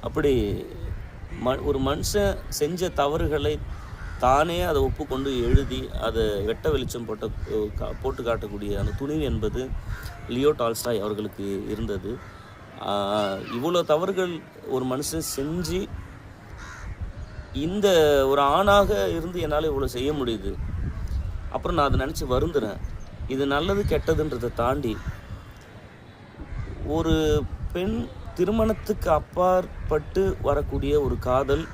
அப்படி ஒரு மனுஷன் செஞ்ச தவறுகளை தானே அதை ஒப்புக்கொண்டு எழுதி அதை வெட்ட வெளிச்சம் போட்டு காட்டக்கூடிய அந்த துணிவு என்பது லியோ டால்ஸ்டாய் அவர்களுக்கு இருந்தது. இவ்வளோ தவறுகள் ஒரு மனுஷன் செஞ்சு இந்த ஒரு ஆணாக இருந்து என்னால் இவ்வளோ செய்ய முடியுது. அப்புறம் நான் அதை நினச்சி வருந்துறேன். இது நல்லது கெட்டதுன்றதை தாண்டி ஒரு பெண் திருமணத்துக்கு அப்பாற்பட்டு வரக்கூடிய ஒரு காதல்,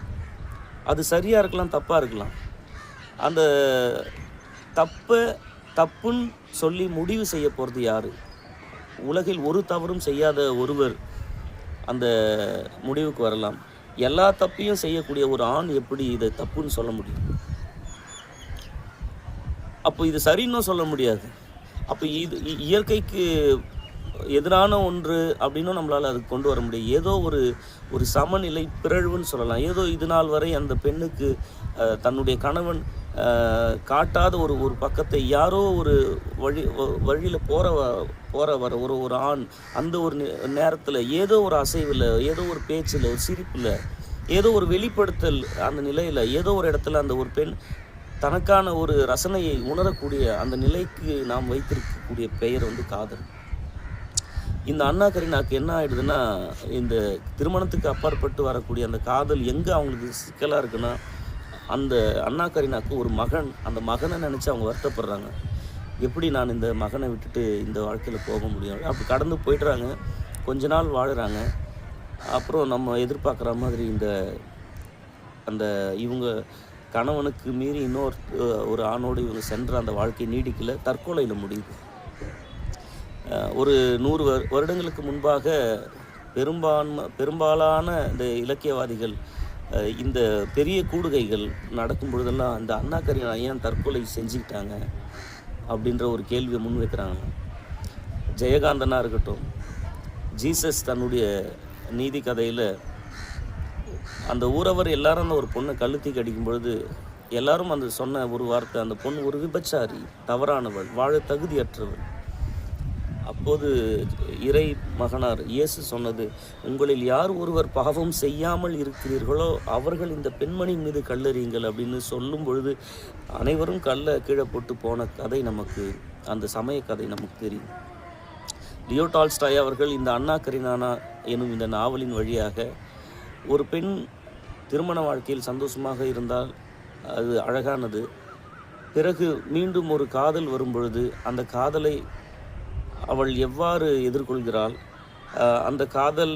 அது சரியாக இருக்கலாம், தப்பாக இருக்கலாம். அந்த தப்புன்னு சொல்லி முடிவு செய்ய போகிறது யார்? உலகில் ஒரு தவறும் செய்யாத ஒருவர் அந்த முடிவுக்கு வரலாம். எல்லா தப்பையும் செய்யக்கூடிய ஒரு ஆண் எப்படி இதை தப்புன்னு சொல்ல முடியும்? அப்போ இது சரின்னு சொல்ல முடியாது. அப்போ இது இயற்கைக்கு எதிரான ஒன்று அப்படின்னும் நம்மளால் அது கொண்டு வர முடியும். ஏதோ ஒரு சமநிலை பிறழ்வுன்னு சொல்லலாம். ஏதோ இது நாள் வரை அந்த பெண்ணுக்கு தன்னுடைய கணவன் காட்டாத ஒரு பக்கத்தை யாரோ ஒரு வழியில் போகிற வர ஒரு ஆண் அந்த ஒரு நேரத்தில் ஏதோ ஒரு அசைவில், ஏதோ ஒரு பேச்சில், ஒரு சிரிப்பில், ஏதோ ஒரு வெளிப்படுத்தல், அந்த நிலையில் ஏதோ ஒரு இடத்துல அந்த ஒரு பெண் தனக்கான ஒரு ரசனையை உணரக்கூடிய அந்த நிலைக்கு நாம் வைத்திருக்கக்கூடிய பெயர் காதல். இந்த அண்ணா கரீனாக்கு என்ன ஆகிடுதுன்னா, இந்த திருமணத்துக்கு அப்பாற்பட்டு வரக்கூடிய அந்த காதல் எங்கே அவங்களுக்கு சிக்கலாக இருக்குன்னா, அந்த அண்ணா கரீனாக்கு ஒரு மகன், அந்த மகனை நினச்சி அவங்க வருத்தப்படுறாங்க. எப்படி நான் இந்த மகனை விட்டுட்டு இந்த வாழ்க்கையில் போக முடியும்? அப்படி கடந்து போய்ட்றாங்க. கொஞ்ச நாள் வாழுறாங்க. அப்புறம் நம்ம எதிர்பார்க்குற மாதிரி அந்த இவங்க கணவனுக்கு மீறி ஒரு ஆணோடு இவங்க சென்ற அந்த வாழ்க்கை நீடிக்கல, தற்கொலையில் முடியுது. ஒரு 100 வருடங்களுக்கு முன்பாக பெரும்பாலான இந்த இலக்கியவாதிகள் இந்த பெரிய கூடுகைகள் நடக்கும் பொழுதெல்லாம் இந்த அண்ணா கரீனா ஏன் தற்கொலை செஞ்சுக்கிட்டாங்க அப்படின்ற ஒரு கேள்வியை முன்வைக்கிறாங்க. ஜெயகாந்தனாக இருக்கட்டும், ஜீசஸ் தன்னுடைய நீதி கதையில் அந்த ஊரவர் எல்லாரும் அந்த ஒரு பொண்ணை கழுத்திக்கு அடிக்கும் பொழுது எல்லாரும் அந்த சொன்ன ஒரு வார்த்தை, அந்த பொண்ணு ஒரு விபச்சாரி, தவறானவள், வாழ தகுதியற்றவள். அப்போது இறை மகனார் இயேசு சொன்னது, உங்களில் யார் ஒருவர் பாவம் செய்யாமல் இருக்கிறீர்களோ அவர்கள் இந்த பெண்மணி மீது கல்லெறியுங்கள் அப்படின்னு சொல்லும் பொழுது அனைவரும் கல்லை கீழே போட்டு போன கதை நமக்கு, அந்த சமய கதை நமக்கு தெரியும். லியோ டால்ஸ்டாய் அவர்கள் இந்த அண்ணா கரீனா எனும் இந்த நாவலின் வழியாக ஒரு பெண் திருமண வாழ்க்கையில் சந்தோஷமாக இருந்தால் அது அழகானது. பிறகு மீண்டும் ஒரு காதல் வரும் பொழுது அந்த காதலை அவள் எவ்வாறு எதிர்கொள்கிறாள், அந்த காதல்